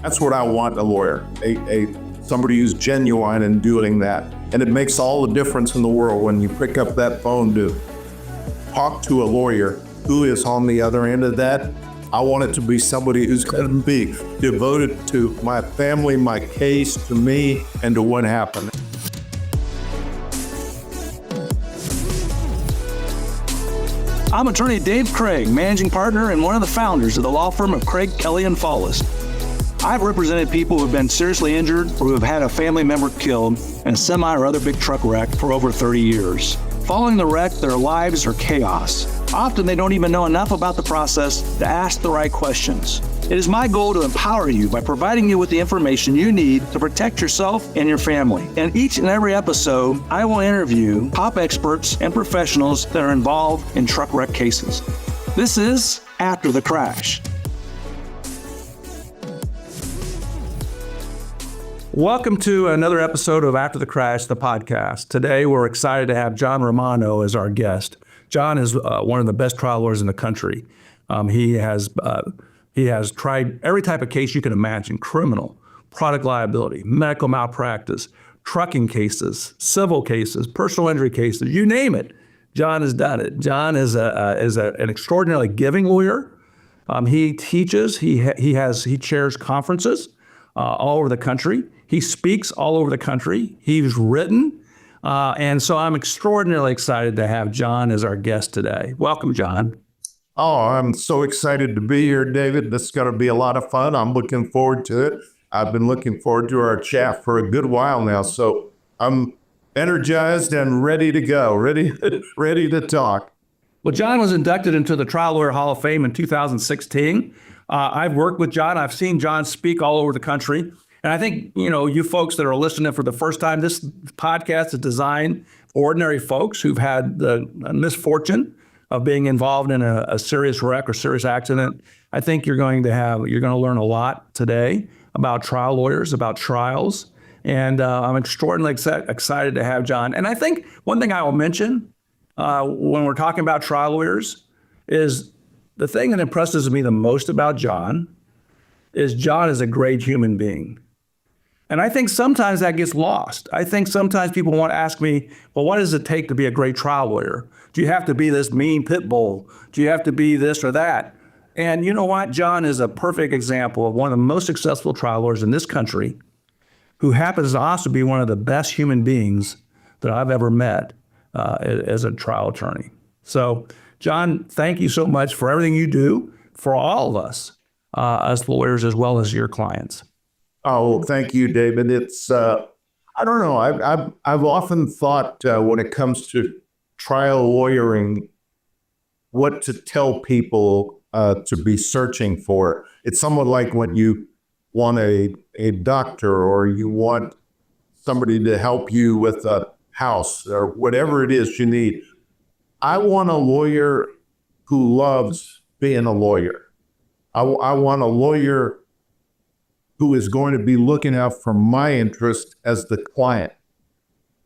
That's what I want in a lawyer, somebody who's genuine in doing that. And it makes all the difference in the world when you pick up that phone to talk to a lawyer who is on the other end of that. I want it to be somebody who's going to be devoted to my family, my case, to me, and to what happened. I'm attorney Dave Craig, managing partner and one of the founders of the law firm of Craig, Kelley Faultless. I've represented people who have been seriously injured or who have had a family member killed in a semi or other big truck wreck for over 30 years. Following the wreck, their lives are chaos. Often they don't even know enough about the process to ask the right questions. It is my goal to empower you by providing you with the information you need to protect yourself and your family. In each and every episode, I will interview top experts and professionals that are involved in truck wreck cases. This is After the Crash. Welcome to another episode of After the Crash, the podcast. Today, we're excited to have John Romano as our guest. John is one of the best trial lawyers in the country. He has tried every type of case you can imagine: criminal, product liability, medical malpractice, trucking cases, civil cases, personal injury cases, you name it. John has done it. John is an extraordinarily giving lawyer. He teaches. He chairs conferences all over the country. He speaks all over the country. He's written. And so I'm extraordinarily excited to have John as our guest today. Welcome, John. Oh, I'm so excited to be here, David. This is going to be a lot of fun. I'm looking forward to it. I've been looking forward to our chat for a good while now. So I'm energized and ready to go, ready to talk. Well, John was inducted into the Trial Lawyer Hall of Fame in 2016. I've worked with John. I've seen John speak all over the country. And I think, you folks that are listening for the first time, this podcast is designed for ordinary folks who've had the misfortune of being involved in a serious wreck or serious accident. I think you're going to learn a lot today about trial lawyers, about trials. And I'm extraordinarily excited to have John. And I think one thing I will mention when we're talking about trial lawyers is the thing that impresses me the most about John is a great human being. And I think sometimes that gets lost. I think sometimes people want to ask me, well, what does it take to be a great trial lawyer? Do you have to be this mean pit bull? Do you have to be this or that? And you know what? John is a perfect example of one of the most successful trial lawyers in this country, who happens to also be one of the best human beings that I've ever met as a trial attorney. So, John, thank you so much for everything you do for all of us as lawyers, as well as your clients. Oh, thank you, David. It's, I don't know. I've often thought when it comes to trial lawyering, what to tell people to be searching for. It's somewhat like when you want a doctor or you want somebody to help you with a house or whatever it is you need. I want a lawyer who loves being a lawyer. I want a lawyer who is going to be looking out for my interest as the client,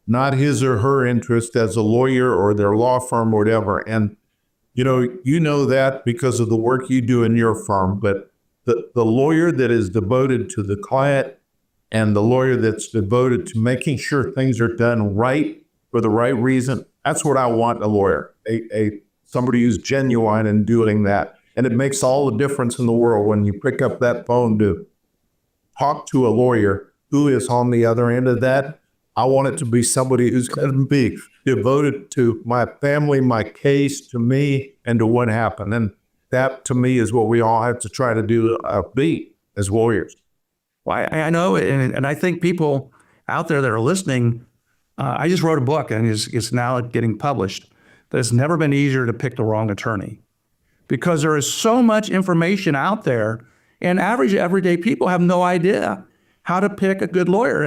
not his or her interest as a lawyer or their law firm or whatever. And, you know that because of the work you do in your firm, but the lawyer that is devoted to the client and the lawyer that's devoted to making sure things are done right for the right reason, that's what I want in a lawyer, somebody who's genuine in doing that. And it makes all the difference in the world when you pick up that phone to talk to a lawyer who is on the other end of that. I want it to be somebody who's going to be devoted to my family, my case, to me, and to what happened. And that, to me, is what we all have to try to do, be as lawyers. Well, I know, and I think people out there that are listening, I just wrote a book, and it's now getting published, that it's never been easier to pick the wrong attorney, because there is so much information out there, and average everyday people have no idea how to pick a good lawyer.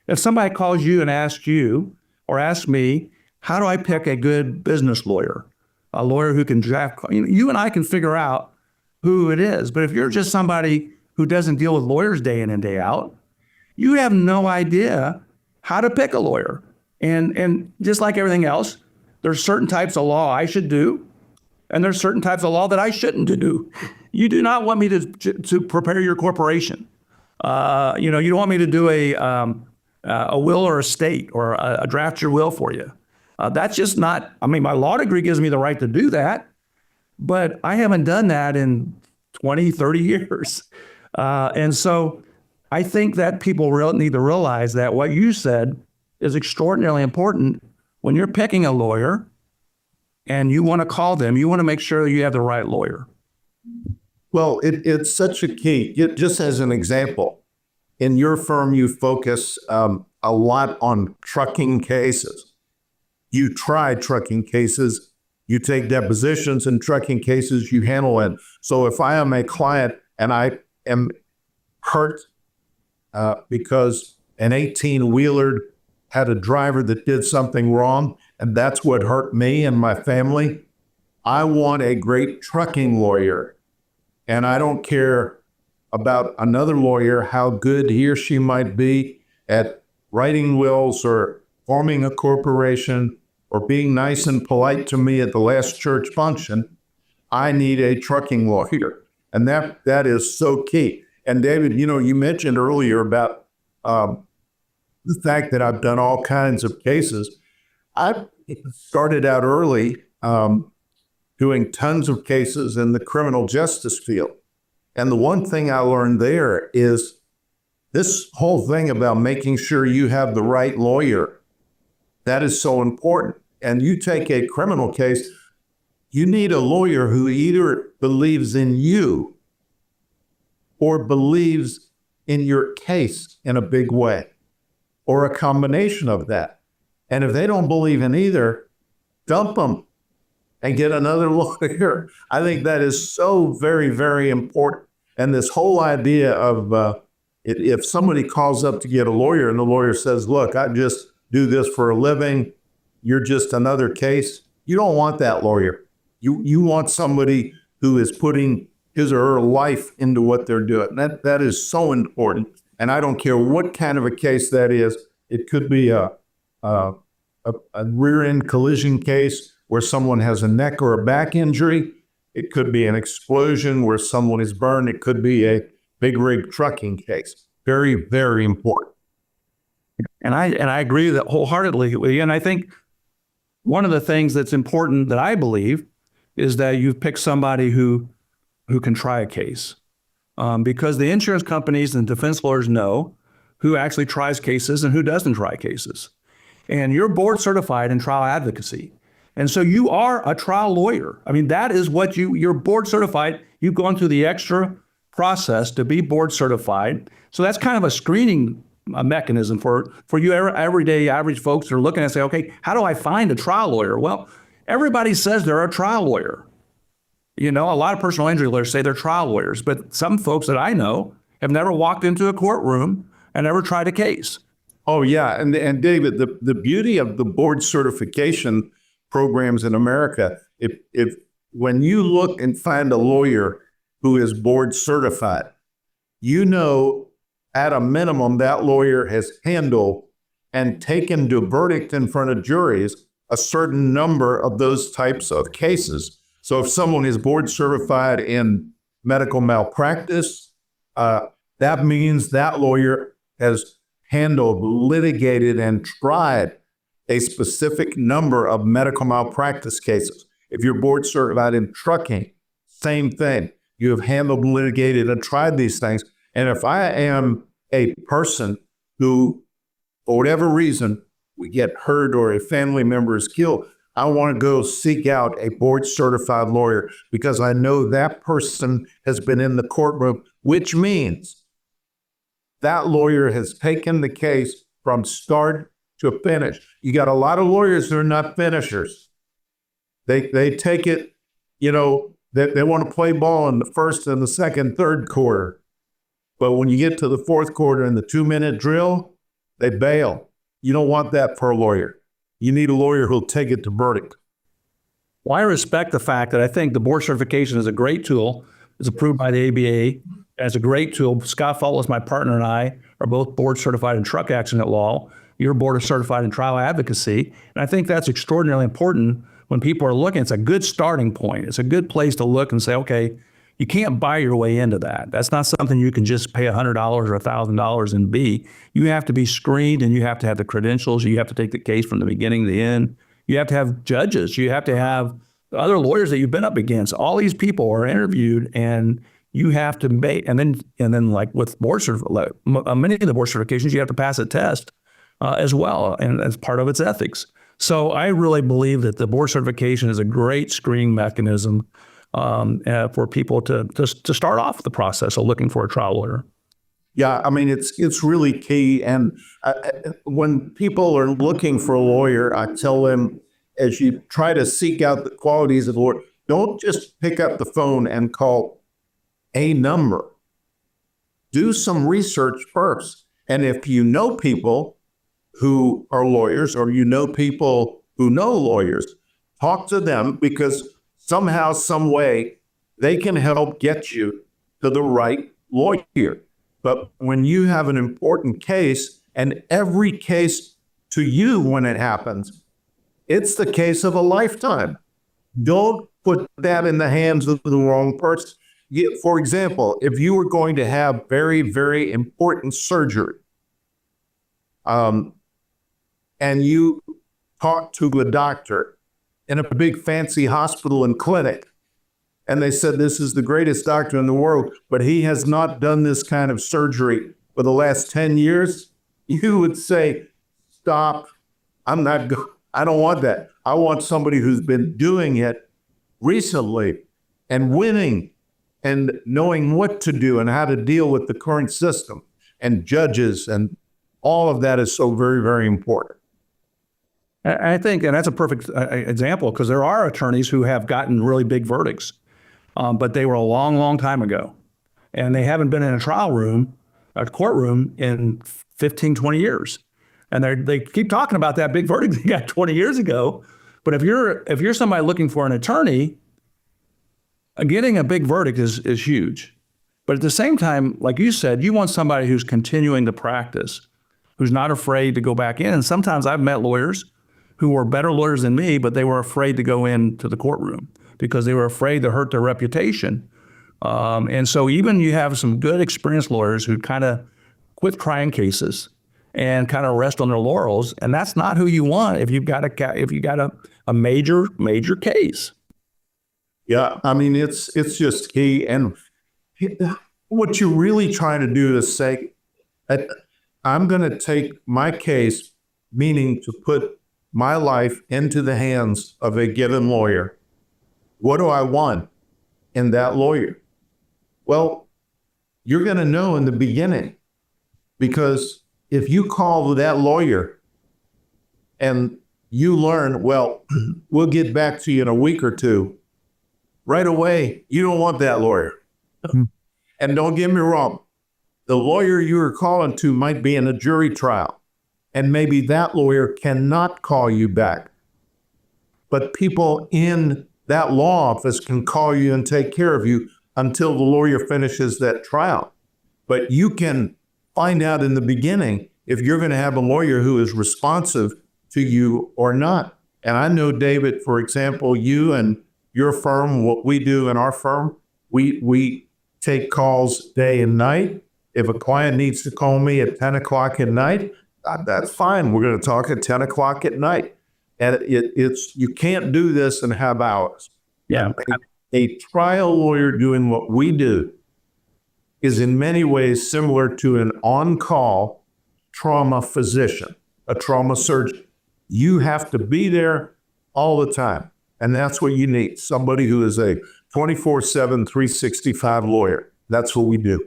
If somebody calls you and asks you or asks me, how do I pick a good business lawyer, a lawyer who can draft, you and I can figure out who it is. But if you're just somebody who doesn't deal with lawyers day in and day out, you have no idea how to pick a lawyer. And just like everything else, there's certain types of law I should do, and there's certain types of law that I shouldn't do. You do not want me to prepare your corporation. You know, you don't want me to do a will or estate or a draft your will for you. That's just not, I mean, my law degree gives me the right to do that, but I haven't done that in 20, 30 years. And so I think that people need to realize that what you said is extraordinarily important. When you're picking a lawyer and you want to call them, you want to make sure you have the right lawyer. Well, it's such a key. Just as an example, in your firm, you focus a lot on trucking cases. You try trucking cases, you take depositions in trucking cases, you handle it. So if I am a client and I am hurt because an 18-wheeler had a driver that did something wrong, and that's what hurt me and my family, I want a great trucking lawyer. And I don't care about another lawyer, how good he or she might be at writing wills or forming a corporation or being nice and polite to me at the last church function. I need a trucking lawyer. And that is so key. And David, you know, you mentioned earlier about the fact that I've done all kinds of cases. I started out early doing tons of cases in the criminal justice field. And the one thing I learned there is this whole thing about making sure you have the right lawyer. That is so important. And you take a criminal case, you need a lawyer who either believes in you or believes in your case in a big way, or a combination of that. And if they don't believe in either, dump them and get another lawyer. I think that is so very, very important. And this whole idea of if somebody calls up to get a lawyer and the lawyer says, look, I just do this for a living, you're just another case, you don't want that lawyer. You want somebody who is putting his or her life into what they're doing. That is so important. And I don't care what kind of a case that is. It could be a rear-end collision case where someone has a neck or a back injury. It could be an explosion where someone is burned. It could be a big rig trucking case. Very, very important. And I agree that wholeheartedly with you. And I think one of the things that's important that I believe is that you've picked somebody who can try a case. Because the insurance companies and defense lawyers know who actually tries cases and who doesn't try cases. And you're board certified in trial advocacy. And so you are a trial lawyer. I mean, that is what you're board certified. You've gone through the extra process to be board certified. So that's kind of a screening mechanism for you everyday average folks that are looking and say, okay, how do I find a trial lawyer? Well, everybody says they're a trial lawyer. You know, a lot of personal injury lawyers say they're trial lawyers, but some folks that I know have never walked into a courtroom and never tried a case. Oh, yeah. And David, the beauty of the board certification programs in America, if when you look and find a lawyer who is board certified, you know, at a minimum, that lawyer has handled and taken to verdict in front of juries a certain number of those types of cases. So if someone is board certified in medical malpractice, that means that lawyer has handled, litigated, and tried a specific number of medical malpractice cases. If you're board certified in trucking, same thing. You have handled, litigated, and tried these things. And if I am a person who, for whatever reason, we get hurt or a family member is killed, I want to go seek out a board certified lawyer because I know that person has been in the courtroom, which means that lawyer has taken the case from start to finish. You got a lot of lawyers who are not finishers. They take it, you know, they want to play ball in the first and the second, third quarter. But when you get to the fourth quarter and the 2-minute drill, they bail. You don't want that for a lawyer. You need a lawyer who'll take it to verdict. Well, I respect the fact that I think the board certification is a great tool. It's approved by the ABA. It's a great tool. Scott Faultless, my partner, and I are both board certified in truck accident law. You're board certified in trial advocacy. And I think that's extraordinarily important when people are looking. It's a good starting point. It's a good place to look and say, okay, You can't buy your way into that. That's not something you can just pay $100 or $1,000 and be. You have to be screened, and you have to have the credentials. You have to take the case from the beginning to the end. You have to have judges. You have to have other lawyers that you've been up against. All these people are interviewed, and you have to make, and then like with many of the board certifications, you have to pass a test as well, and as part of its ethics. So I really believe that the board certification is a great screening mechanism for people to start off the process of looking for a trial lawyer. Yeah, I mean, it's really key. And when people are looking for a lawyer, I tell them, as you try to seek out the qualities of the lawyer, don't just pick up the phone and call a number. Do some research first. And if you know people who are lawyers, or you know people who know lawyers, talk to them, because somehow, some way, they can help get you to the right lawyer. But when you have an important case, and every case to you when it happens, it's the case of a lifetime. Don't put that in the hands of the wrong person. For example, if you were going to have very, very important surgery, and you talk to a doctor in a big fancy hospital and clinic, and they said, this is the greatest doctor in the world, but he has not done this kind of surgery for the last 10 years, you would say, stop, I don't want that. I want somebody who's been doing it recently and winning and knowing what to do and how to deal with the current system and judges, and all of that is so very, very important. I think, and that's a perfect example, because there are attorneys who have gotten really big verdicts, but they were a long, long time ago, and they haven't been in a courtroom in 15, 20 years. And they keep talking about that big verdict they got 20 years ago. But if you're somebody looking for an attorney, getting a big verdict is huge. But at the same time, like you said, you want somebody who's continuing to practice, who's not afraid to go back in. And sometimes I've met lawyers who were better lawyers than me, but they were afraid to go into the courtroom because they were afraid to hurt their reputation. And so even you have some good experienced lawyers who kind of quit trying cases and kind of rest on their laurels, and that's not who you want if you've got a major case. Yeah, I mean, it's just key. And what you're really trying to do is say, I'm going to take my case, meaning to put my life into the hands of a given lawyer. What do I want in that lawyer? Well, you're going to know in the beginning, because if you call that lawyer and you learn, well, we'll get back to you in a week or two, right away, you don't want that lawyer. And don't get me wrong, the lawyer you are calling to might be in a jury trial, and maybe that lawyer cannot call you back. But people in that law office can call you and take care of you until the lawyer finishes that trial. But you can find out in the beginning if you're going to have a lawyer who is responsive to you or not. And I know, David, for example, you and your firm, what we do in our firm, we take calls day and night. If a client needs to call me at 10 o'clock at night, that's fine. We're going to talk at 10 o'clock at night. And you can't do this and have hours. Yeah. A trial lawyer doing what we do is in many ways similar to an on-call trauma physician, a trauma surgeon. You have to be there all the time. And that's what you need, somebody who is a 24/7, 365 lawyer. That's what we do.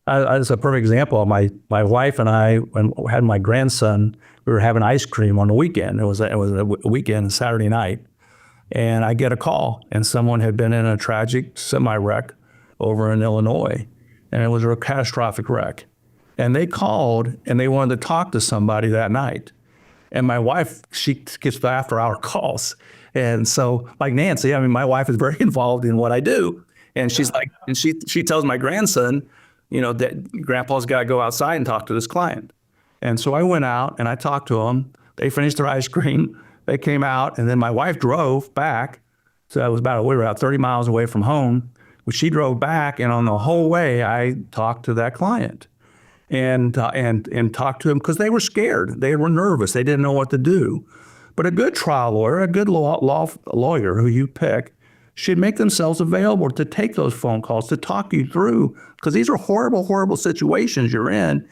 As a perfect example, my wife and I, when we had my grandson, we were having ice cream on the weekend. It was a weekend, Saturday night. And I get a call, and someone had been in a tragic semi-wreck over in Illinois, and it was a catastrophic wreck. And they called, and they wanted to talk to somebody that night. And my wife, she gets the after-hour calls. And so, like Nancy, I mean, my wife is very involved in what I do. And she's like, and she tells my grandson, you know, that Grandpa's got to go outside and talk to this client. And so I went out and I talked to them. They finished their ice cream. They came out, and then my wife drove back. So we were about 30 miles away from home, Well, she drove back, and on the whole way, I talked to that client and talked to him because they were scared. They were nervous. They didn't know what to do. But a good trial lawyer, a good lawyer who you pick, should make themselves available to take those phone calls, to talk you through, because these are horrible, horrible situations you're in.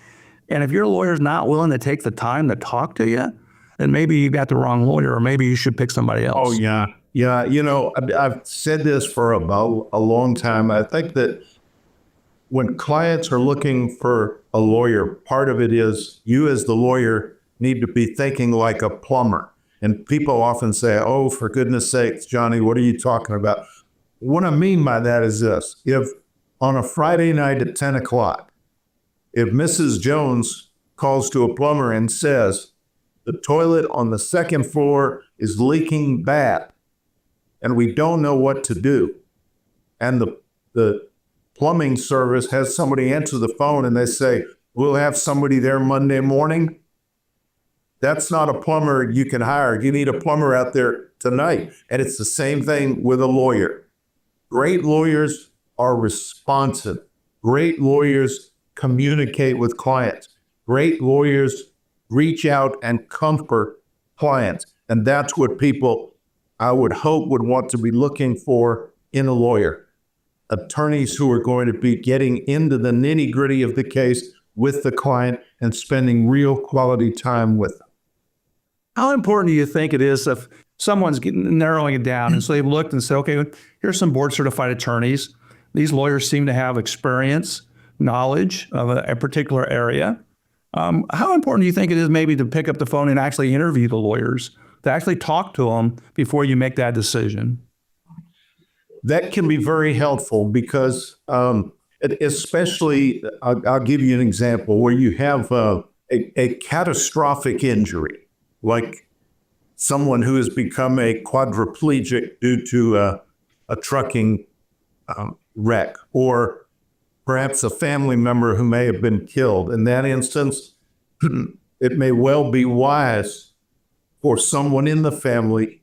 And if your lawyer's not willing to take the time to talk to you, then maybe you got the wrong lawyer, or maybe you should pick somebody else. Oh, yeah. Yeah. I've said this for about a long time. I think that when clients are looking for a lawyer, part of it is you as the lawyer need to be thinking like a plumber. And people often say, oh, for goodness sakes, Johnny, what are you talking about? What I mean by that is this. If on a Friday night at 10 o'clock, if Mrs. Jones calls to a plumber and says, the toilet on the second floor is leaking bad, and we don't know what to do, and the plumbing service has somebody answer the phone and they say, we'll have somebody there Monday morning, that's not a plumber you can hire. You need a plumber out there tonight. And it's the same thing with a lawyer. Great lawyers are responsive. Great lawyers communicate with clients. Great lawyers reach out and comfort clients. And that's what people, I would hope, would want to be looking for in a lawyer. Attorneys who are going to be getting into the nitty-gritty of the case with the client and spending real quality time with them. How important do you think it is if someone's narrowing it down, and so they've looked and said, okay, here's some board certified attorneys. These lawyers seem to have experience, knowledge of a particular area. How important do you think it is maybe to pick up the phone and actually interview the lawyers, to actually talk to them before you make that decision? That can be very helpful because especially, I'll give you an example where you have a catastrophic injury, like someone who has become a quadriplegic due to a trucking wreck, or perhaps a family member who may have been killed. In that instance, it may well be wise for someone in the family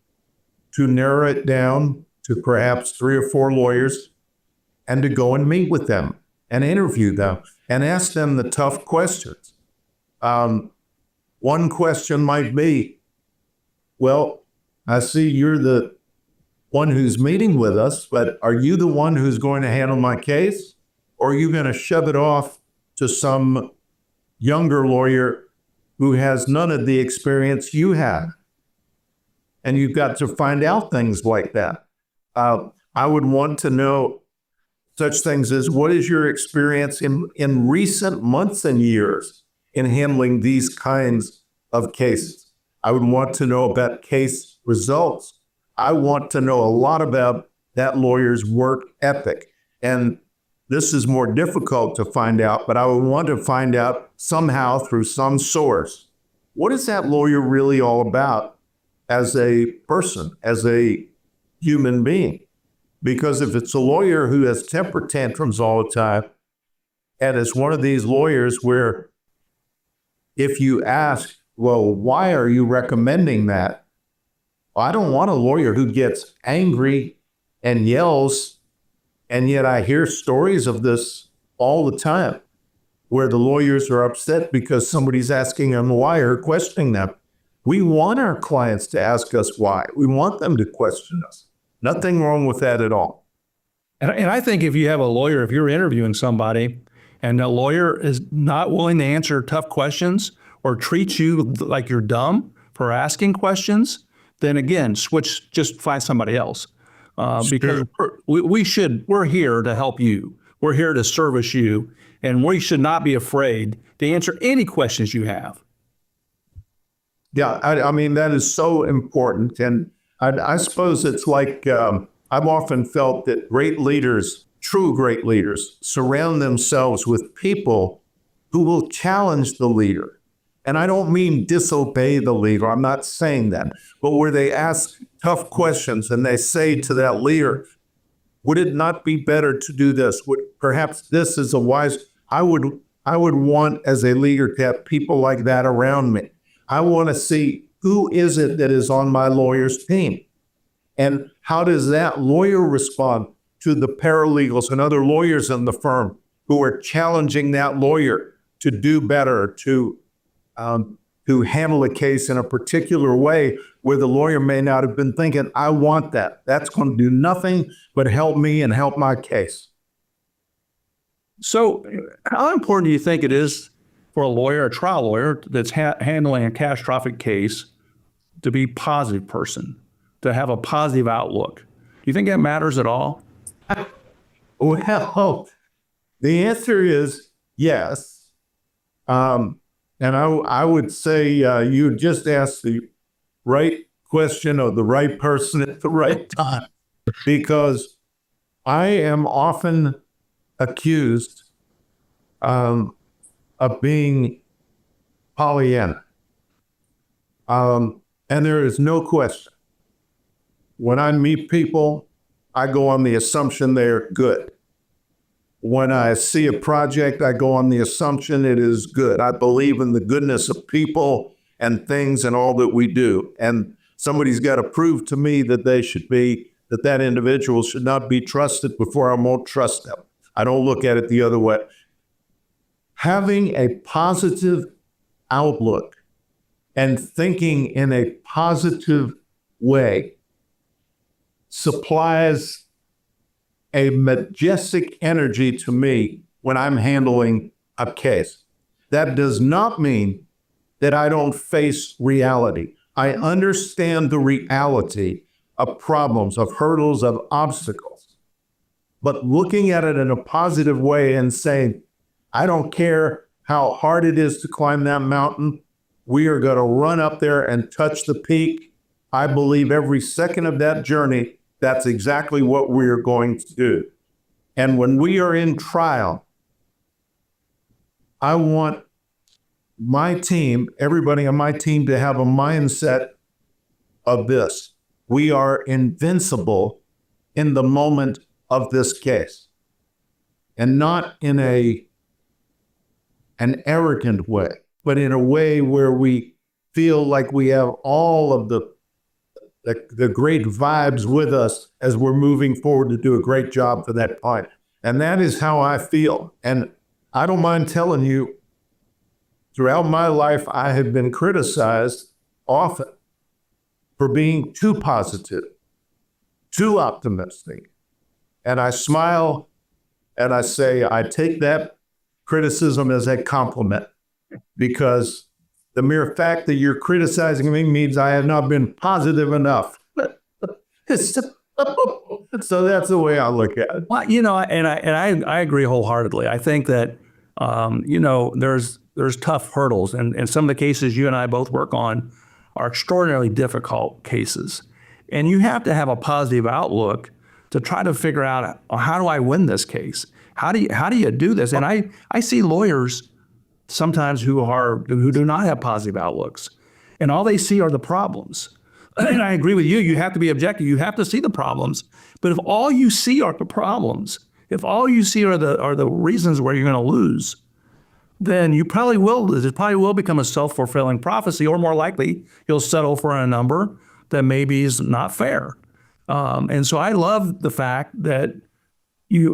to narrow it down to perhaps 3 or 4 lawyers and to go and meet with them and interview them and ask them the tough questions. One question might be, well, I see you're the one who's meeting with us, but are you the one who's going to handle my case? Or are you going to shove it off to some younger lawyer who has none of the experience you have? And you've got to find out things like that. I would want to know such things as, what is your experience in recent months and years in handling these kinds of cases? I would want to know about case results. I want to know a lot about that lawyer's work ethic. And this is more difficult to find out, but I would want to find out somehow through some source, what is that lawyer really all about as a person, as a human being? Because if it's a lawyer who has temper tantrums all the time, and it's one of these lawyers where if you ask, well, why are you recommending that? I don't want a lawyer who gets angry and yells, and yet I hear stories of this all the time, where the lawyers are upset because somebody's asking them why or questioning them. We want our clients to ask us why. We want them to question us. Nothing wrong with that at all. And I think if you have a lawyer, if you're interviewing somebody and the lawyer is not willing to answer tough questions or treats you like you're dumb for asking questions, then again, just find somebody else. Because we're here to help you. We're here to service you. And we should not be afraid to answer any questions you have. Yeah, I mean, that is so important. And I suppose it's like, I've often felt that great leaders, true great leaders, surround themselves with people who will challenge the leader. And I don't mean disobey the leader. I'm not saying that. But where they ask tough questions and they say to that leader, would it not be better to do this? Perhaps this is a wise, I would want as a leader to have people like that around me. I want to see, who is it that is on my lawyer's team? And how does that lawyer respond to the paralegals and other lawyers in the firm who are challenging that lawyer to do better, to handle a case in a particular way where the lawyer may not have been thinking, I want that. That's going to do nothing but help me and help my case. So how important do you think it is for a lawyer, a trial lawyer that's handling a catastrophic case, to be a positive person, to have a positive outlook? Do you think that matters at all? Well, the answer is yes. And I would say you just asked the right question of the right person at the right time, because I am often accused of being Pollyanna. And there is no question. When I meet people, I go on the assumption they're good. When I see a project, I go on the assumption it is good. I believe in the goodness of people and things and all that we do. And somebody's got to prove to me that that individual should not be trusted before I won't trust them. I don't look at it the other way. Having a positive outlook and thinking in a positive way supplies a majestic energy to me when I'm handling a case. That does not mean that I don't face reality. I understand the reality of problems, of hurdles, of obstacles. But looking at it in a positive way and saying, I don't care how hard it is to climb that mountain, we are going to run up there and touch the peak. I believe every second of that journey, that's exactly what we are going to do. And when we are in trial, I want my team, everybody on my team, to have a mindset of this. We are invincible in the moment of this case, and not in an arrogant way, but in a way where we feel like we have all of the great vibes with us as we're moving forward to do a great job for that client. And that is how I feel. And I don't mind telling you, throughout my life, I have been criticized often for being too positive, too optimistic. And I smile and I say, I take that criticism as a compliment, because the mere fact that you're criticizing me means I have not been positive enough. So that's the way I look at it. Well, and I agree wholeheartedly. I think that, there's tough hurdles, and some of the cases you and I both work on are extraordinarily difficult cases. And you have to have a positive outlook to try to figure out, how do I win this case? How do you do this? And I see lawyers sometimes who do not have positive outlooks, and all they see are the problems. And I agree with you. You have to be objective. You have to see the problems. But if all you see are the problems, if all you see are the reasons where you're going to lose, then it probably will become a self-fulfilling prophecy, or more likely, you'll settle for a number that maybe is not fair. And so I love the fact that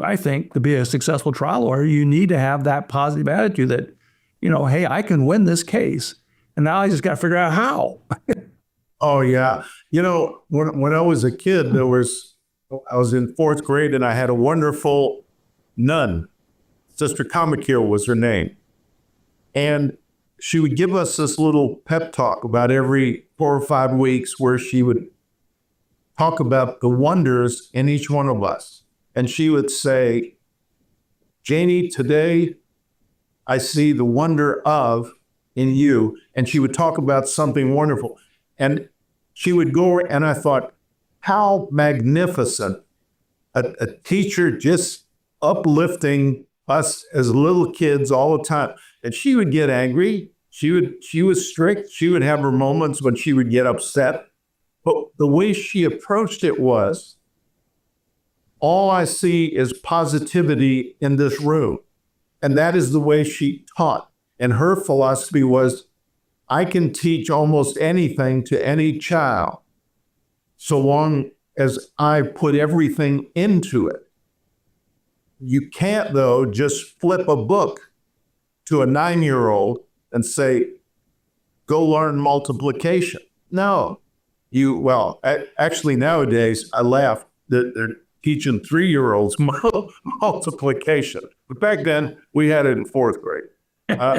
I think to be a successful trial lawyer, you need to have that positive attitude that, hey, I can win this case. And now I just got to figure out how. Oh, yeah. When I was a kid, I was in fourth grade, and I had a wonderful nun. Sister Kamakir was her name. And she would give us this little pep talk about every 4 or 5 weeks, where she would talk about the wonders in each one of us. And she would say, Janie, today I see the wonder of in you. And she would talk about something wonderful. And she would go, and I thought, how magnificent, a teacher just uplifting us as little kids all the time. And she would get angry. She was strict. She would have her moments when she would get upset. But the way she approached it was, all I see is positivity in this room. And that is the way she taught. And her philosophy was, I can teach almost anything to any child, so long as I put everything into it. You can't, though, just flip a book to a 9-year-old and say, go learn multiplication. No, actually nowadays I laugh that they're teaching 3-year-olds multiplication. But back then we had it in 4th grade.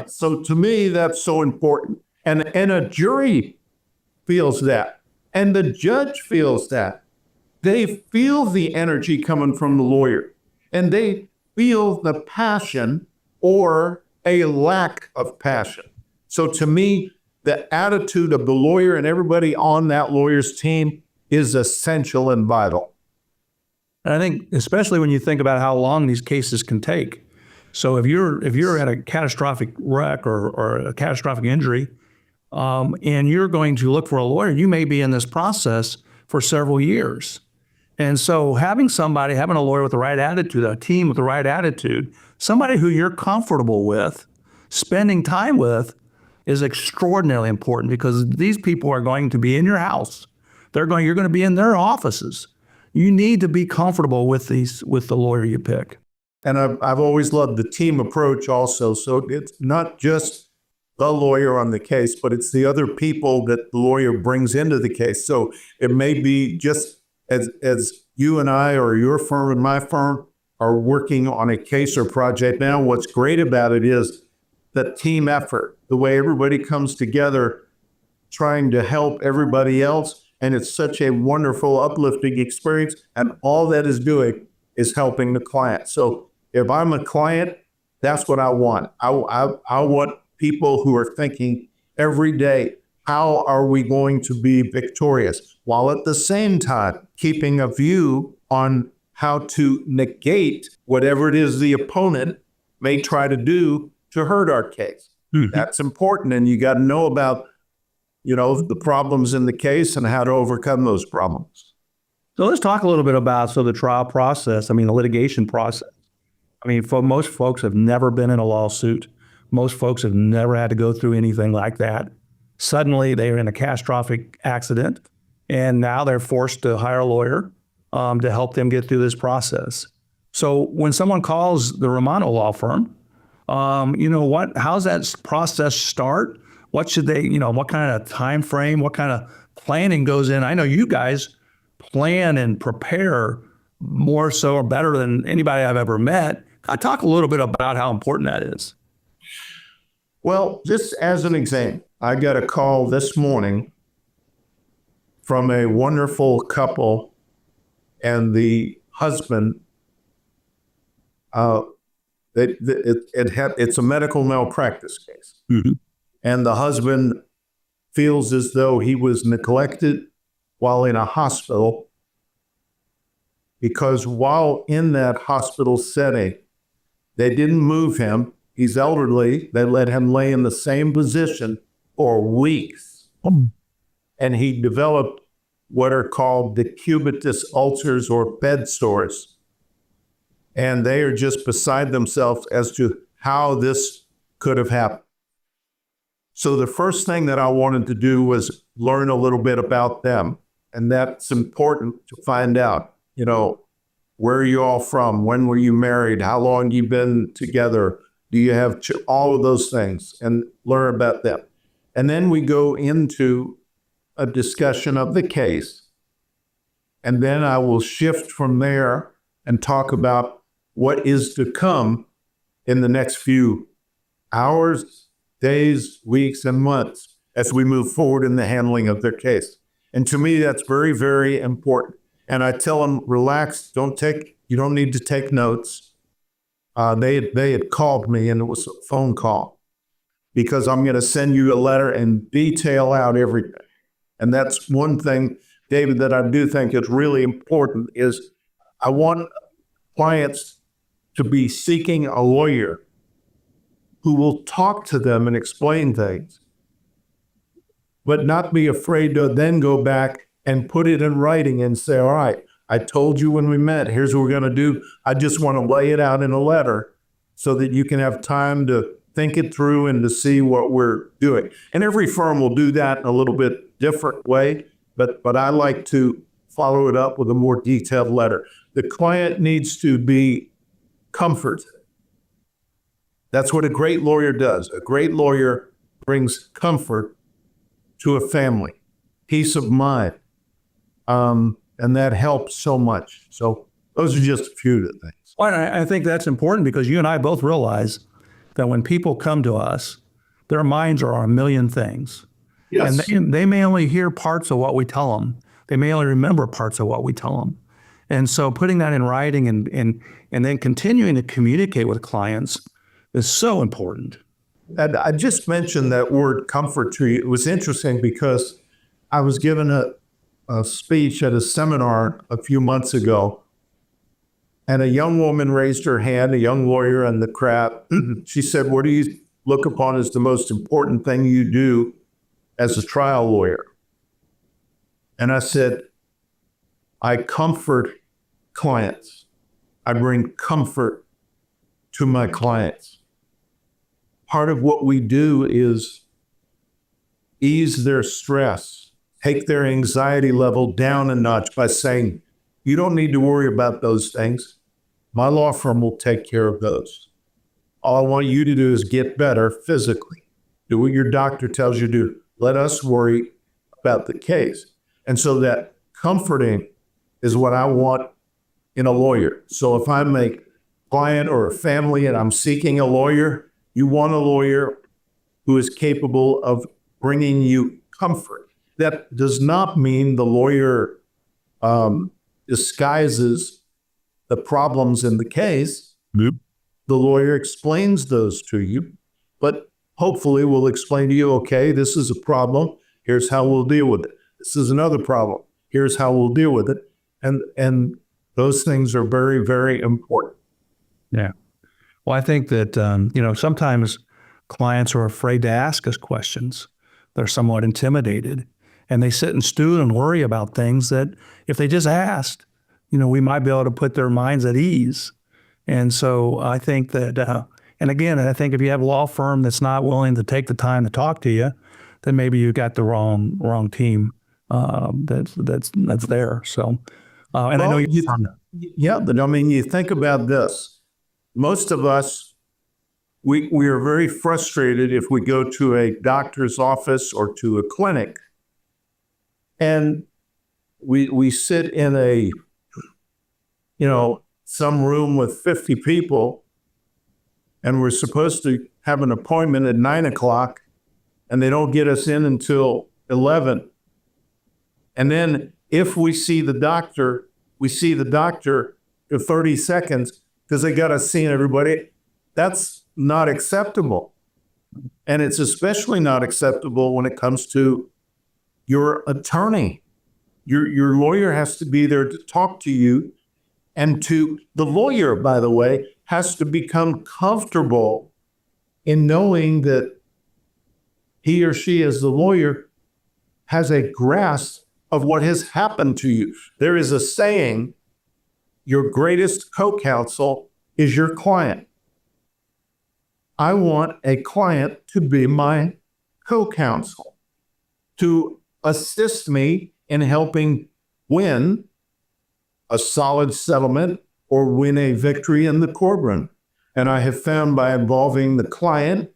So to me, that's so important. And a jury feels that. And the judge feels that. They feel the energy coming from the lawyer. And they feel the passion or a lack of passion. So to me, the attitude of the lawyer and everybody on that lawyer's team is essential and vital. And I think, especially when you think about how long these cases can take. So if you're at a catastrophic wreck or a catastrophic injury, and you're going to look for a lawyer, you may be in this process for several years. And so having a lawyer with the right attitude, a team with the right attitude, somebody who you're comfortable with, spending time with, is extraordinarily important, because these people are going to be in your house. You're going to be in their offices. You need to be comfortable with the lawyer you pick. And I've always loved the team approach also. So it's not just the lawyer on the case, but it's the other people that the lawyer brings into the case. So it may be just as you and I or your firm and my firm are working on a case or project now, what's great about it is the team effort, the way everybody comes together trying to help everybody else. And it's such a wonderful, uplifting experience. And all that is doing is helping the client. So if I'm a client, that's what I want. I want people who are thinking every day, how are we going to be victorious? While at the same time, keeping a view on how to negate whatever it is the opponent may try to do to hurt our case. Mm-hmm. That's important. And you got to know about, the problems in the case and how to overcome those problems. So let's talk a little bit about the trial process. The litigation process. For most folks have never been in a lawsuit. Most folks have never had to go through anything like that. Suddenly they're in a catastrophic accident, and now they're forced to hire a lawyer to help them get through this process. So when someone calls the Romano law firm, how's that process start? What should they, what kind of time frame, what kind of planning goes in? I know you guys plan and prepare more so or better than anybody I've ever met. I talk a little bit about how important that is. Well, just as an example, I got a call this morning from a wonderful couple, and the husband, it's a medical malpractice case. Mm-hmm. And the husband feels as though he was neglected while in a hospital, because while in that hospital setting, they didn't move him. He's elderly. They let him lay in the same position for weeks. And he developed what are called decubitus ulcers or bed sores. And they are just beside themselves as to how this could have happened. So the first thing that I wanted to do was learn a little bit about them. And that's important to find out, where are you all from? When were you married? How long you been together? Do you have all of those things, and learn about them? And then we go into a discussion of the case. And then I will shift from there and talk about what is to come in the next few hours, days, weeks, and months as we move forward in the handling of their case. And to me, that's very, very important. And I tell them, relax, you don't need to take notes. They had called me, and it was a phone call, because I'm going to send you a letter and detail out everything. And that's one thing, David, that I do think is really important is I want clients to be seeking a lawyer who will talk to them and explain things, but not be afraid to then go back and put it in writing and say, all right, I told you when we met, here's what we're going to do. I just want to lay it out in a letter so that you can have time to think it through and to see what we're doing. And every firm will do that in a little bit different way, but I like to follow it up with a more detailed letter. The client needs to be comfort. That's what a great lawyer does. A great lawyer brings comfort to a family, peace of mind. And that helps so much. So those are just a few of the things. Well, I think that's important because you and I both realize that when people come to us, their minds are on a million things. Yes. And they may only hear parts of what we tell them. They may only remember parts of what we tell them. And so putting that in writing and then continuing to communicate with clients is so important. And I just mentioned that word comfort to you. It was interesting because I was given a speech at a seminar a few months ago, and a young woman raised her hand, a young lawyer in the crowd. She said, "What do you look upon as the most important thing you do as a trial lawyer?" And I said, "I comfort clients. I bring comfort to my clients. Part of what we do is ease their stress, take their anxiety level down a notch by saying, you don't need to worry about those things. My law firm will take care of those. All I want you to do is get better physically. Do what your doctor tells you to do. Let us worry about the case." And so that comforting is what I want in a lawyer. So if I'm a client or a family and I'm seeking a lawyer, you want a lawyer who is capable of bringing you comfort. That does not mean the lawyer disguises the problems in the case. Yep. The lawyer explains those to you, but hopefully will explain to you, okay, this is a problem. Here's how we'll deal with it. This is another problem. Here's how we'll deal with it. And those things are very, very important. Yeah. Well, I think that, sometimes clients are afraid to ask us questions. They're somewhat intimidated and they sit and stew and worry about things that if they just asked, we might be able to put their minds at ease. And so I think that, and again, I think if you have a law firm that's not willing to take the time to talk to you, then maybe you got the wrong team that's there. So, and I know you. Yeah, but I mean, you think about this. Most of us, we are very frustrated if we go to a doctor's office or to a clinic, and we sit in some room with 50 people, and we're supposed to have an appointment at 9:00, and they don't get us in until 11. And then if we see the doctor for 30 seconds because they got us seeing everybody. That's not acceptable. And it's especially not acceptable when it comes to your attorney. Your lawyer has to be there to talk to you. And the lawyer, by the way, has to become comfortable in knowing that he or she, as the lawyer, has a grasp of what has happened to you. There is a saying, your greatest co-counsel is your client. I want a client to be my co-counsel, to assist me in helping win a solid settlement or win a victory in the courtroom. And I have found by involving the client,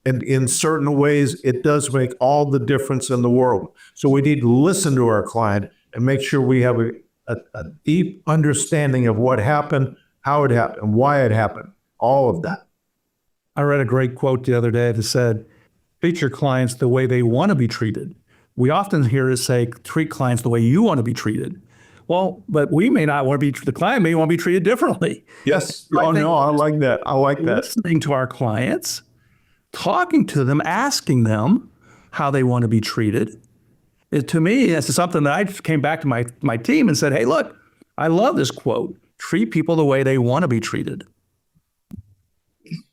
and in certain ways, it does make all the difference in the world. So we need to listen to our client and make sure we have a deep understanding of what happened, how it happened, why it happened, all of that. I read a great quote the other day that said, treat your clients the way they want to be treated. We often hear it say, treat clients the way you want to be treated. Well, but we may not want to be, the client may want to be treated differently. Yes. Oh, no, I like that. I like that. Listening to our clients, talking to them, asking them how they want to be treated. To me, that's something that I came back to my team and said, hey, look, I love this quote. Treat people the way they want to be treated.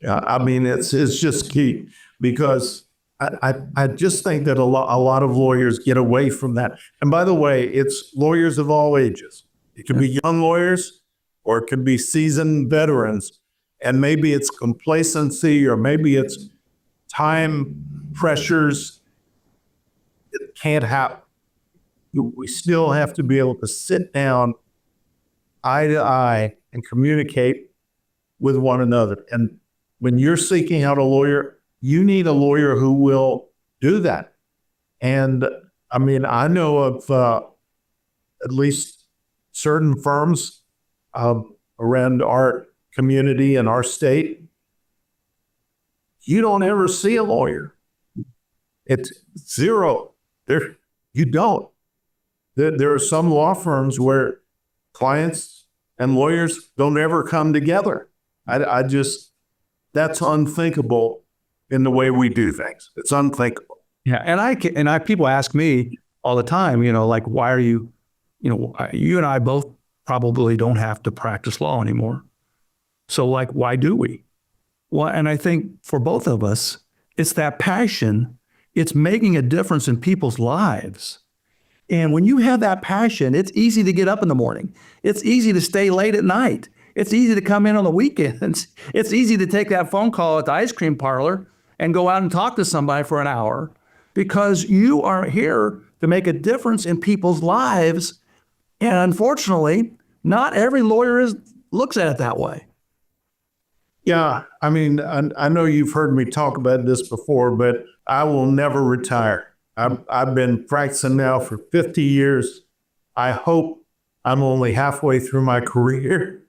Yeah, I mean, it's just key because I just think that a lot of lawyers get away from that. And by the way, it's lawyers of all ages. It could be young lawyers or it could be seasoned veterans. And maybe it's complacency or maybe it's time pressures. It can't happen. We still have to be able to sit down eye to eye and communicate with one another. And when you're seeking out a lawyer, you need a lawyer who will do that. And I mean, I know of at least certain firms around our community and our state, you don't ever see a lawyer. It's zero. You don't. There are some law firms where clients and lawyers don't ever come together. I just, that's unthinkable in the way we do things. It's unthinkable. Yeah, and people ask me all the time, like, why are you, you and I both probably don't have to practice law anymore. So, like, why do we? Well, and I think for both of us, it's that passion. It's making a difference in people's lives. And when you have that passion, it's easy to get up in the morning. It's easy to stay late at night. It's easy to come in on the weekends. It's easy to take that phone call at the ice cream parlor and go out and talk to somebody for an hour, because you are here to make a difference in people's lives. And unfortunately, not every lawyer looks at it that way. Yeah, I mean, I know you've heard me talk about this before, but I will never retire. I've been practicing now for 50 years. I hope I'm only halfway through my career,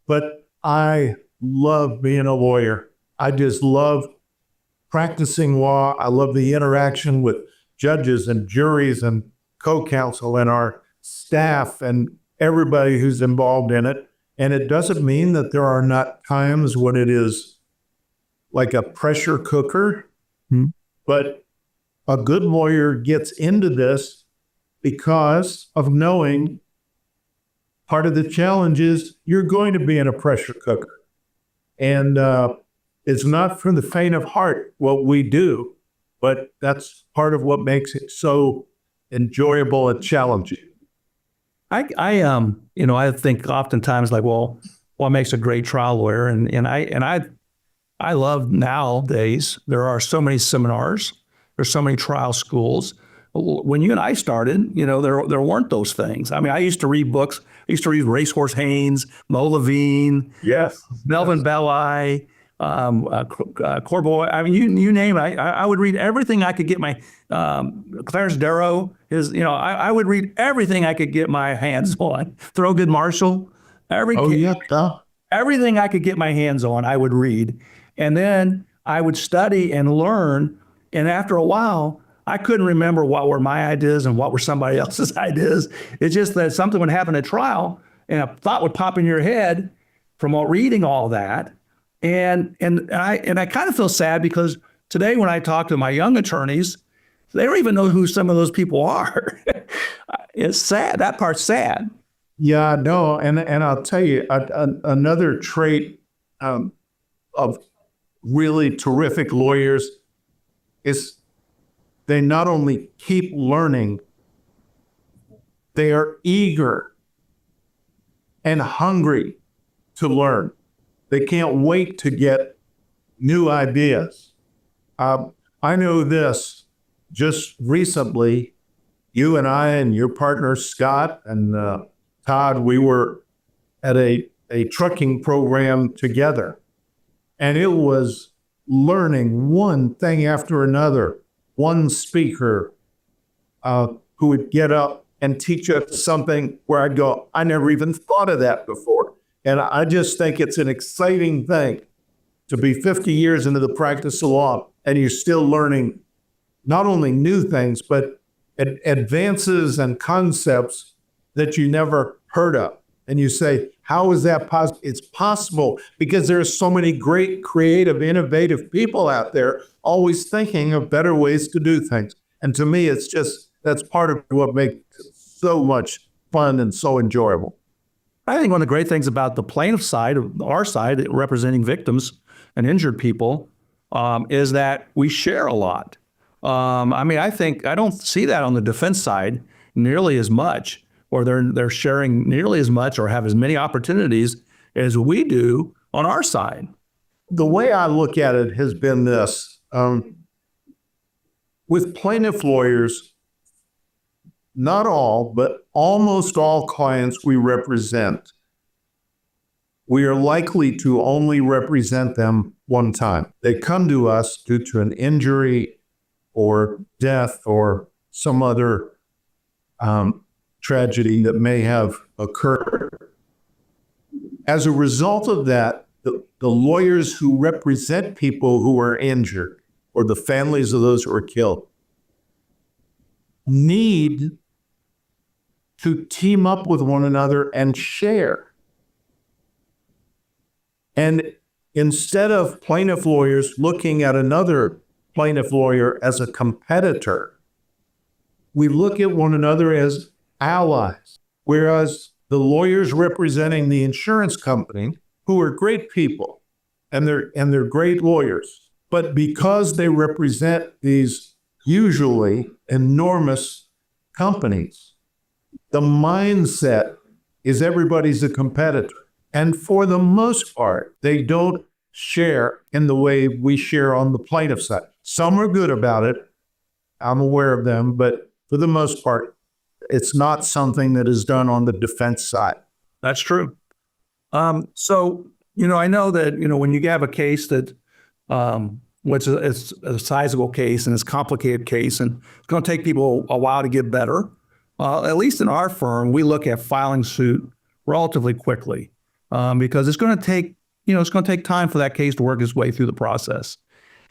but I love being a lawyer. I just love practicing law. I love the interaction with judges and juries and co-counsel and our staff and everybody who's involved in it. And it doesn't mean that there are not times when it is like a pressure cooker, but a good lawyer gets into this because of knowing part of the challenge is you're going to be in a pressure cooker. And it's not for the faint of heart what we do, but that's part of what makes it so enjoyable and challenging. I think oftentimes, like, well, what makes a great trial lawyer? And I love nowadays, there are so many seminars, there's so many trial schools. When you and I started, there weren't those things. I mean, I used to read books. I used to read Racehorse Haynes, Mo Levine, Yes, Melvin Belli, Corboy. I mean, you name it. I would read everything I could get my, Clarence Darrow I would read everything I could get my hands on. Thurgood Marshall, everything I could get my hands on, I would read. And then I would study and learn. And after a while, I couldn't remember what were my ideas and what were somebody else's ideas. It's just that something would happen at trial and a thought would pop in your head from reading all that. And I kind of feel sad because today when I talk to my young attorneys, they don't even know who some of those people are. It's sad. That part's sad. Yeah, no, and I'll tell you another trait of really terrific lawyers is they not only keep learning, they are eager and hungry to learn. They can't wait to get new ideas. I know this. Just recently, you and I and your partner, Scott, and Todd, we were at a trucking program together. And it was learning one thing after another. One speaker who would get up and teach us something where I'd go, I never even thought of that before. And I just think it's an exciting thing to be 50 years into the practice of law and you're still learning not only new things, but advances and concepts that you never heard of. And you say, how is that possible? It's possible because there are so many great, creative, innovative people out there always thinking of better ways to do things. And to me, it's just, that's part of what makes it so much fun and so enjoyable. I think one of the great things about the plaintiff side, our side, representing victims and injured people, is that we share a lot. I mean, I don't see that on the defense side nearly as much, or they're sharing nearly as much or have as many opportunities as we do on our side. The way I look at it has been this. With plaintiff lawyers, not all, but almost all clients we represent we are likely to only represent them one time. They come to us due to an injury or death or some other tragedy that may have occurred. As a result of that, the lawyers who represent people who are injured or the families of those who are killed need to team up with one another and share. And instead of plaintiff lawyers looking at another plaintiff lawyer as a competitor, we look at one another as allies. Whereas the lawyers representing the insurance company, who are great people and they're great lawyers, but because they represent these usually enormous companies, the mindset is everybody's a competitor. And for the most part, they don't share in the way we share on the plaintiff side. Some are good about it. I'm aware of them, but for the most part, it's not something that is done on the defense side. That's true. So, I know that, when you have a case that, it's a sizable case and it's a complicated case and it's going to take people a while to get better. At least in our firm, we look at filing suit relatively quickly because it's going to take time for that case to work its way through the process.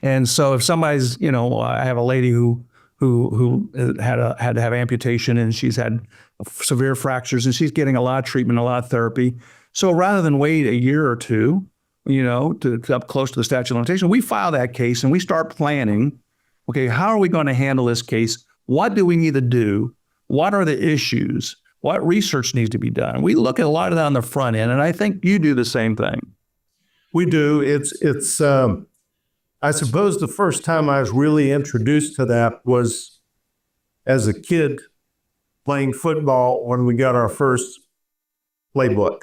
And so if somebody's, I have a lady who had to have amputation and she's had severe fractures and she's getting a lot of treatment, a lot of therapy. So rather than wait a year or two, to up close to the statute of limitation, we file that case and we start planning, okay, how are we going to handle this case? What do we need to do? What are the issues? What research needs to be done? We look at a lot of that on the front end, and I think you do the same thing. We do. It's I suppose the first time I was really introduced to that was as a kid playing football when we got our first playbook.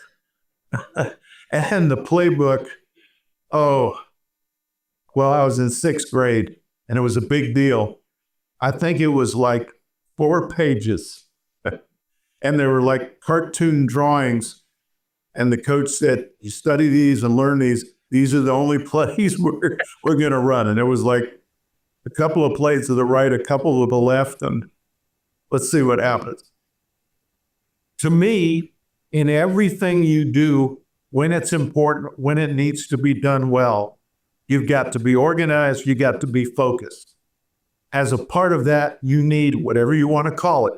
And the playbook, I was in 6th grade and it was a big deal. I think it was like 4 pages and they were like cartoon drawings. And the coach said, you study these and learn these. These are the only plays we're going to run. And it was like a couple of plays to the right, a couple to the left, and let's see what happens. To me, in everything you do, when it's important, when it needs to be done well, you've got to be organized, you got to be focused. As a part of that, you need, whatever you want to call it,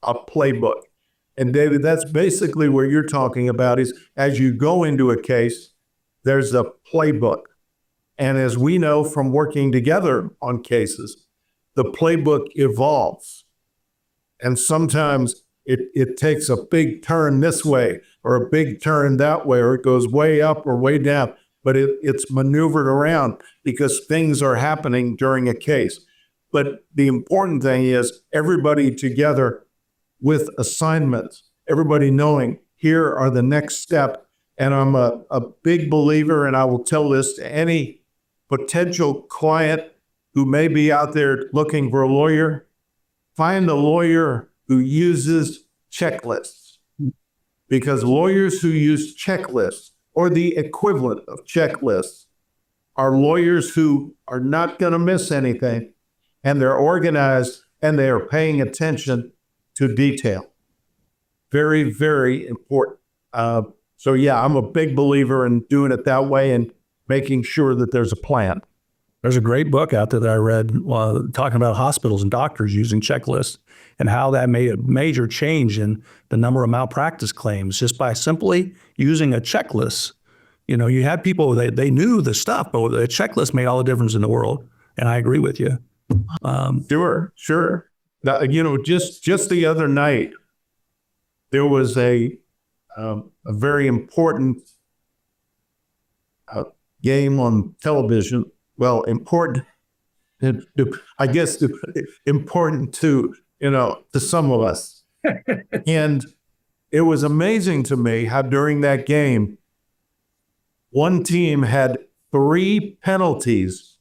a playbook. And David, that's basically where you're talking about is as you go into a case, there's a playbook. And as we know from working together on cases, the playbook evolves. And sometimes it takes a big turn this way or a big turn that way, or it goes way up or way down, but it's maneuvered around because things are happening during a case. But the important thing is everybody together with assignments, everybody knowing here are the next step. And I'm a big believer, and I will tell this to any potential client who may be out there looking for a lawyer, find a lawyer who uses checklists. Because lawyers who use checklists or the equivalent of checklists are lawyers who are not going to miss anything, and they're organized and they are paying attention to detail. Very, very important. So yeah, I'm a big believer in doing it that way and making sure that there's a plan. There's a great book out there that I read talking about hospitals and doctors using checklists and how that made a major change in the number of malpractice claims just by simply using a checklist. You had people, they knew the stuff, but the checklist made all the difference in the world. And I agree with you. Sure. Now, just the other night, there was a very important game on television. Well, important, I guess, important to some of us. And it was amazing to me how during that game, one team had 3 penalties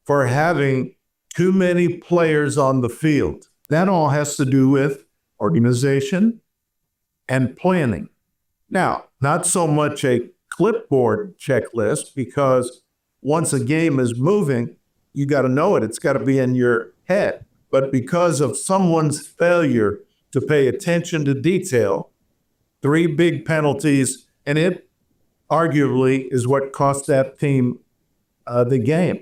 for having too many players on the field. That all has to do with organization and planning. Now, not so much a clipboard checklist, because once a game is moving, you got to know it. It's got to be in your head. But because of someone's failure to pay attention to detail, 3 big penalties, and it arguably is what cost that team the game.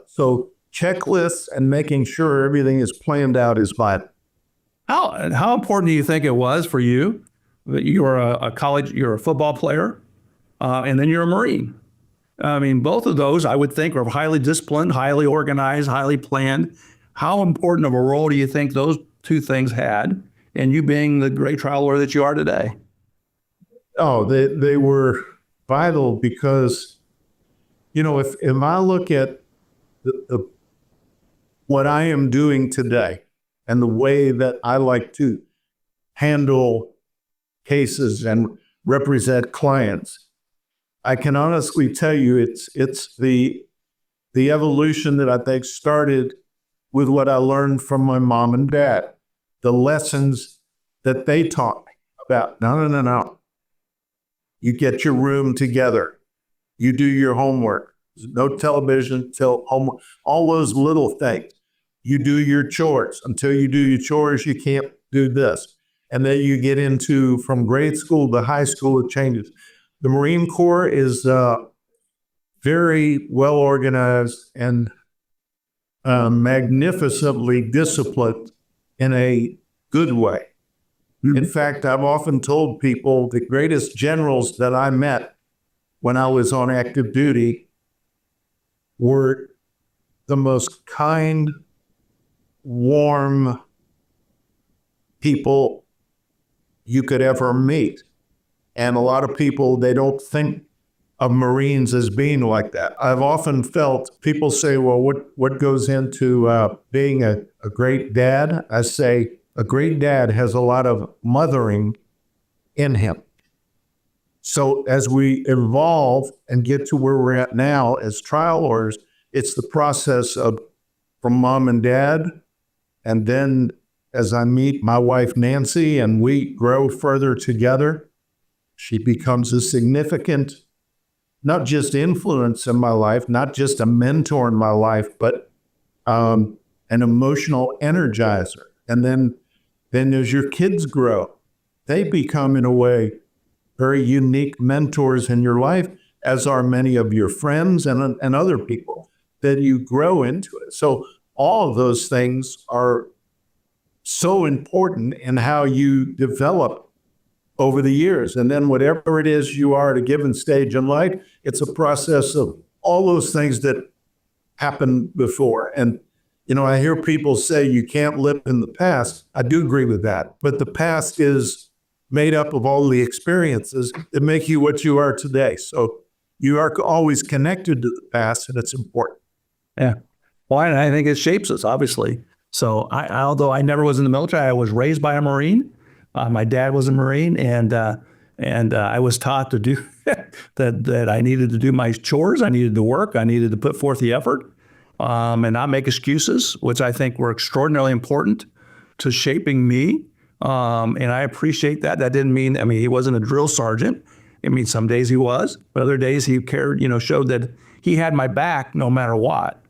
So checklists and making sure everything is planned out is vital. How important do you think it was for you that you were you're a football player, and then you're a Marine? I mean, both of those I would think are highly disciplined, highly organized, highly planned. How important of a role do you think those 2 things had in you being the great trial lawyer that you are today? Oh, they were vital because, if I look at what I am doing today and the way that I like to handle cases and represent clients, I can honestly tell you it's the evolution that I think started with what I learned from my mom and dad, the lessons that they taught me about, no. You get your room together. You do your homework. No television till homework. All those little things. You do your chores. Until you do your chores, you can't do this. And then you get into, from grade school to high school, it changes. The Marine Corps is very well organized and magnificently disciplined in a good way. In fact, I've often told people the greatest generals that I met when I was on active duty were the most kind, warm people you could ever meet. And a lot of people, they don't think of Marines as being like that. I've often felt people say, well, what goes into being a great dad? I say, a great dad has a lot of mothering in him. So as we evolve and get to where we're at now as trial lawyers, it's the process of from mom and dad. And then as I meet my wife, Nancy, and we grow further together, she becomes a significant, not just influence in my life, not just a mentor in my life, but an emotional energizer. And then as your kids grow, they become, in a way, very unique mentors in your life, as are many of your friends and other people that you grow into it. So all of those things are so important in how you develop over the years. And then whatever it is you are at a given stage in life, it's a process of all those things that happened before. And I hear people say you can't live in the past. I do agree with that. But the past is made up of all the experiences that make you what you are today. So you are always connected to the past, and it's important. Yeah. Well, I think it shapes us, obviously. So although I never was in the military, I was raised by a Marine. My dad was a Marine, and I was taught to do that I needed to do my chores. I needed to work. I needed to put forth the effort. And not make excuses, which I think were extraordinarily important to shaping me. And I appreciate that. That didn't mean, he wasn't a drill sergeant. Some days he was, but other days he cared, showed that he had my back no matter what.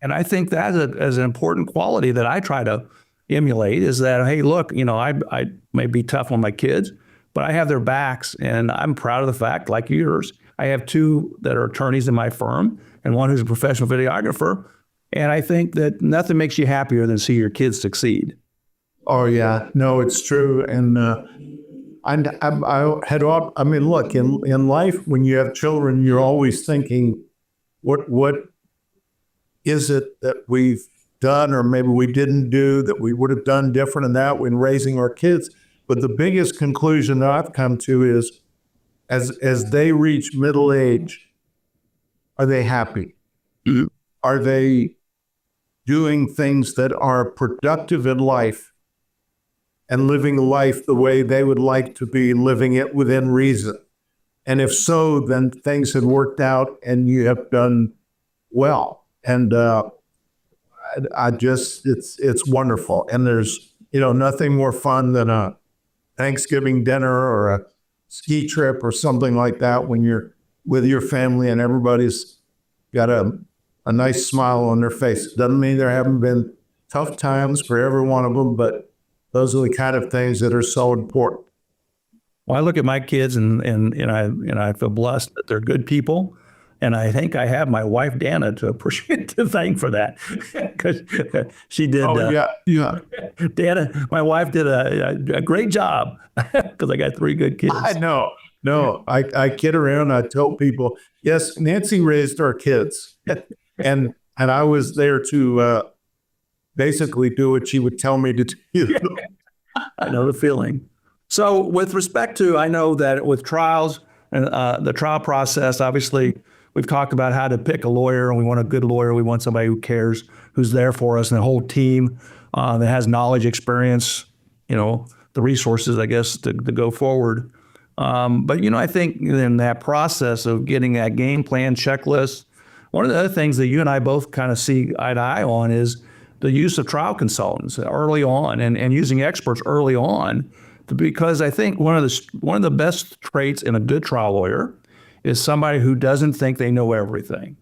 And I think that is an important quality that I try to emulate, is that, hey, look, I may be tough on my kids, but I have their backs, and I'm proud of the fact, like yours, I have 2 that are attorneys in my firm, and one who's a professional videographer. And I think that nothing makes you happier than see your kids succeed. Oh, yeah. No, it's true. And look, in life, when you have children, you're always thinking, what is it that we've done or maybe we didn't do that we would have done different in that when raising our kids? But the biggest conclusion that I've come to is as they reach middle age, are they happy? Mm-hmm. Are they doing things that are productive in life and living life the way they would like to be living it within reason? And if so, then things have worked out and you have done well. And it's wonderful. And there's, nothing more fun than a Thanksgiving dinner or a ski trip or something like that when you're with your family and everybody's got a nice smile on their face. Doesn't mean there haven't been tough times for every one of them, but those are the kind of things that are so important. Well, I look at my kids and I feel blessed that they're good people. And I think I have my wife, Dana, to appreciate, to thank for that. Because she did. Yeah. Dana, my wife did a great job because I got 3 good kids. I know. No, I kid around. I tell people, yes, Nancy raised our kids. And I was there to basically do what she would tell me to do. I know the feeling. So with respect to, I know that with trials and the trial process, obviously, we've talked about how to pick a lawyer, and we want a good lawyer. We want somebody who cares, who's there for us, and a whole team that has knowledge, experience, the resources, I guess, to go forward. But, I think in that process of getting that game plan checklist, one of the other things that you and I both kind of see eye to eye on is the use of trial consultants early on and using experts early on, because I think one of the best traits in a good trial lawyer is somebody who doesn't think they know everything.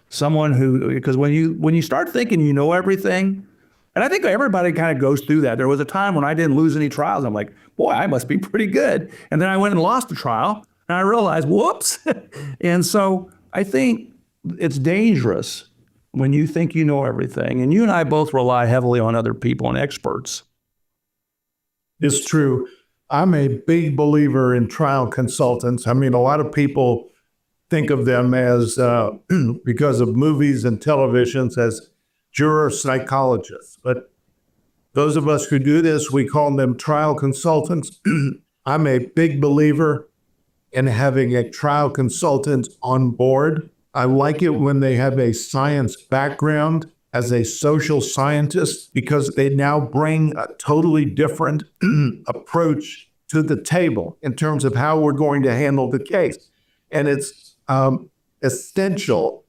Someone who, because when you start thinking you know everything, and I think everybody kind of goes through that. There was a time when I didn't lose any trials. I'm like, boy, I must be pretty good. And then I went and lost a trial, and I realized, whoops. And so I think it's dangerous when you think you know everything. And you and I both rely heavily on other people and experts. It's true. I'm a big believer in trial consultants. I mean, a lot of people think of them as, because of movies and televisions, as juror psychologists. But those of us who do this, we call them trial consultants. I'm a big believer in having a trial consultant on board. I like it when they have a science background as a social scientist, because they now bring a totally different approach to the table in terms of how we're going to handle the case. And it's essential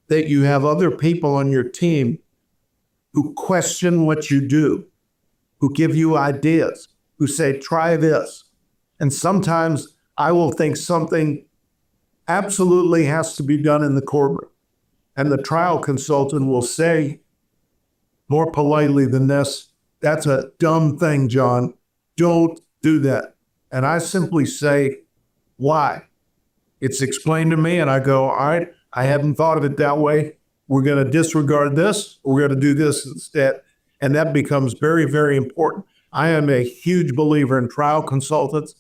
that you have other people on your team who question what you do, who give you ideas, who say, try this. And sometimes I will think something absolutely has to be done in the courtroom. And the trial consultant will say, more politely than this, that's a dumb thing, John. Don't do that. And I simply say, why? It's explained to me, and I go, all right, I haven't thought of it that way. We're going to disregard this. We're going to do this instead. And that becomes very, very important. I am a huge believer in trial consultants.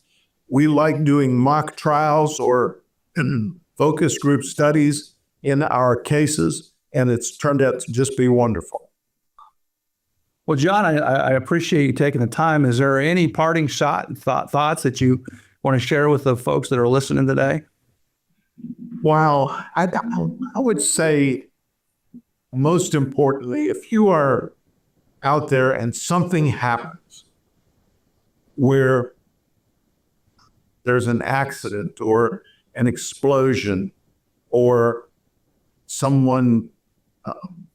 We like doing mock trials or focus group studies in our cases, and it's turned out to just be wonderful. Well, John, I appreciate you taking the time. Is there any parting thoughts that you want to share with the folks that are listening today? Wow. I would say, most importantly, if you are out there and something happens where there's an accident or an explosion or someone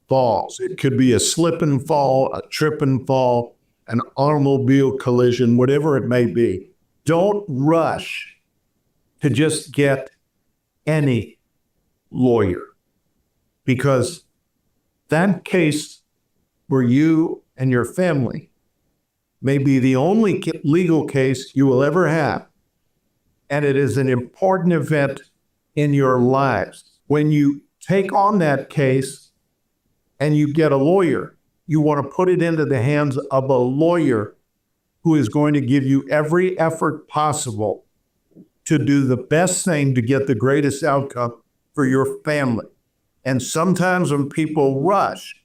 falls. It could be a slip and fall, a trip and fall, an automobile collision, whatever it may be. Don't rush to just get any lawyer, because that case for you and your family may be the only legal case you will ever have. And it is an important event in your lives. When you take on that case and you get a lawyer, you want to put it into the hands of a lawyer who is going to give you every effort possible to do the best thing to get the greatest outcome for your family. And sometimes when people rush,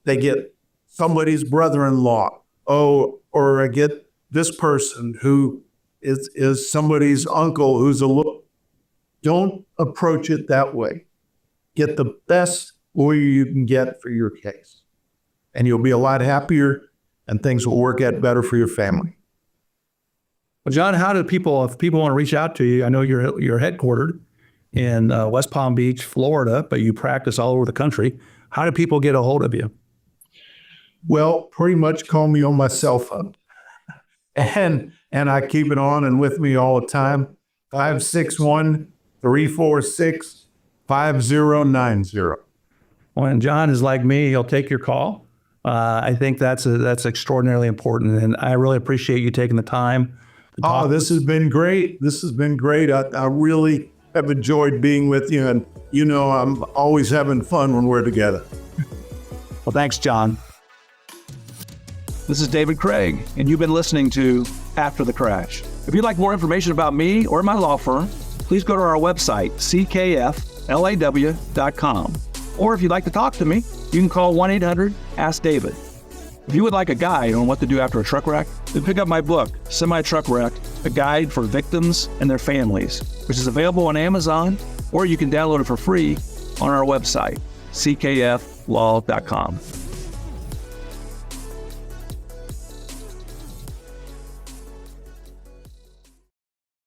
they get somebody's brother-in-law, or I get this person who is somebody's uncle who's Don't approach it that way. Get the best lawyer you can get for your case, and you'll be a lot happier, and things will work out better for your family. Well, John, how do people, if people want to reach out to you, I know you're headquartered in West Palm Beach, Florida, but you practice all over the country. How do people get a hold of you? Well, pretty much call me on my cell phone. And I keep it on and with me all the time. 561-346-5090. Well, and John is like me. He'll take your call. I think that's extraordinarily important. And I really appreciate you taking the time to talk. Oh, this has been great. This has been great. I really have enjoyed being with you. And, you know, I'm always having fun when we're together. Well, thanks, John. This is David Craig, and you've been listening to After the Crash. If you'd like more information about me or my law firm, please go to our website, ckflaw.com. Or if you'd like to talk to me, you can call 1-800-ASK-DAVID. If you would like a guide on what to do after a truck wreck, then pick up my book, Semi-Truck Wreck, a guide for victims and their families, which is available on Amazon, or you can download it for free on our website, ckflaw.com.